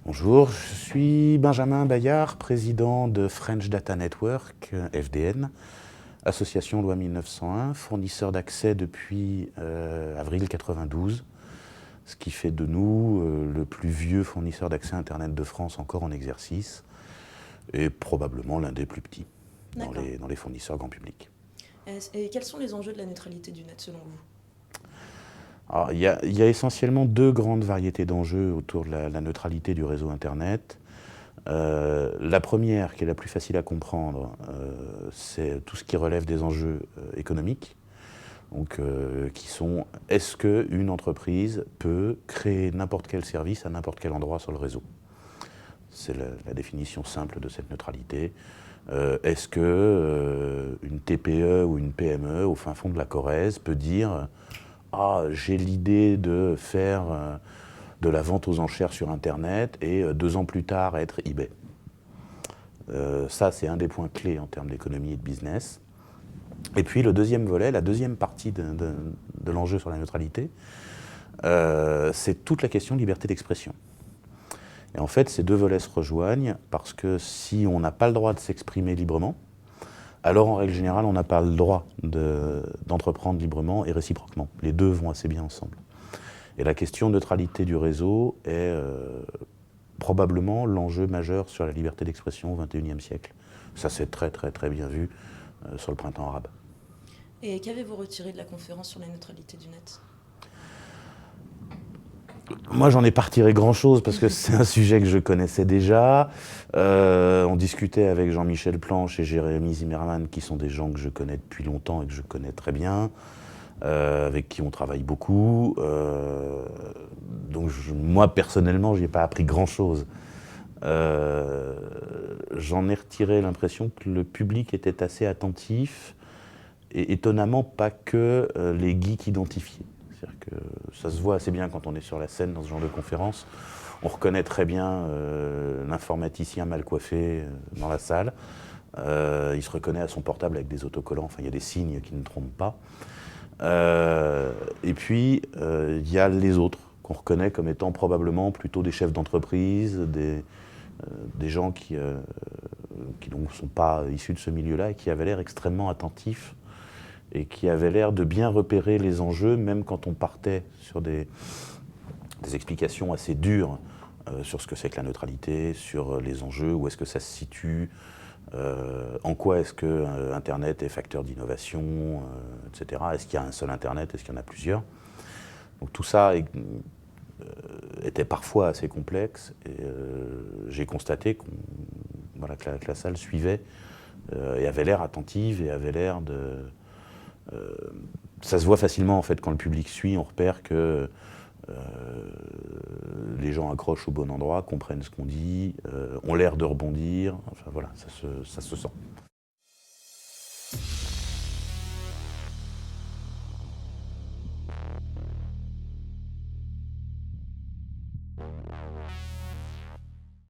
Bonjour, je suis Benjamin Bayard, président de French Data Network, FDN, association loi 1901, fournisseur d'accès depuis avril 92, ce qui fait de nous le plus vieux fournisseur d'accès Internet de France encore en exercice, et probablement l'un des plus petits dans les fournisseurs grand public. Et quels sont les enjeux de la neutralité du net selon vous? Alors, il y a essentiellement deux grandes variétés d'enjeux autour de la neutralité du réseau Internet. La première, qui est la plus facile à comprendre, c'est tout ce qui relève des enjeux économiques. Donc, qui sont, est-ce qu'une entreprise peut créer n'importe quel service à n'importe quel endroit sur le réseau? C'est la définition simple de cette neutralité. Est-ce qu'une TPE ou une PME au fin fond de la Corrèze peut dire « Ah, j'ai l'idée de faire de la vente aux enchères sur Internet et 2 ans plus tard être eBay ». Ça, c'est un des points clés en termes d'économie et de business. Et puis le deuxième volet, la deuxième partie de l'enjeu sur la neutralité, c'est toute la question de liberté d'expression. Et en fait, ces deux volets se rejoignent parce que si on n'a pas le droit de s'exprimer librement, alors en règle générale, on n'a pas le droit d'entreprendre librement et réciproquement. Les deux vont assez bien ensemble. Et la question de neutralité du réseau est probablement l'enjeu majeur sur la liberté d'expression au XXIe siècle. Ça s'est très bien vu sur le printemps arabe. Et qu'avez-vous retiré de la conférence sur la neutralité du net? Moi, j'en ai pas retiré grand-chose parce que c'est un sujet que je connaissais déjà. On discutait avec Jean-Michel Planche et Jérémy Zimmerman, qui sont des gens que je connais depuis longtemps et que je connais très bien, avec qui on travaille beaucoup. Donc moi, personnellement, je n'y ai pas appris grand-chose. J'en ai retiré l'impression que le public était assez attentif et étonnamment pas que les geeks identifiés. C'est-à-dire que ça se voit assez bien quand on est sur la scène dans ce genre de conférence. On reconnaît très bien l'informaticien mal coiffé dans la salle. Il se reconnaît à son portable avec des autocollants. Enfin, il y a des signes qui ne trompent pas. Et puis, il y a les autres qu'on reconnaît comme étant probablement plutôt des chefs d'entreprise, des gens qui donc sont pas issus de ce milieu-là et qui avaient l'air extrêmement attentifs et qui avaient l'air de bien repérer les enjeux, même quand on partait sur des explications assez dures sur ce que c'est que la neutralité, sur les enjeux, où est-ce que ça se situe, en quoi est-ce que Internet est facteur d'innovation, etc. Est-ce qu'il y a un seul Internet, est-ce qu'il y en a plusieurs? Donc tout ça était parfois assez complexe et j'ai constaté voilà, que la salle suivait et avait l'air attentive et avait l'air de... ça se voit facilement en fait quand le public suit, on repère que les gens accrochent au bon endroit, comprennent ce qu'on dit, ont l'air de rebondir, enfin voilà, ça se sent.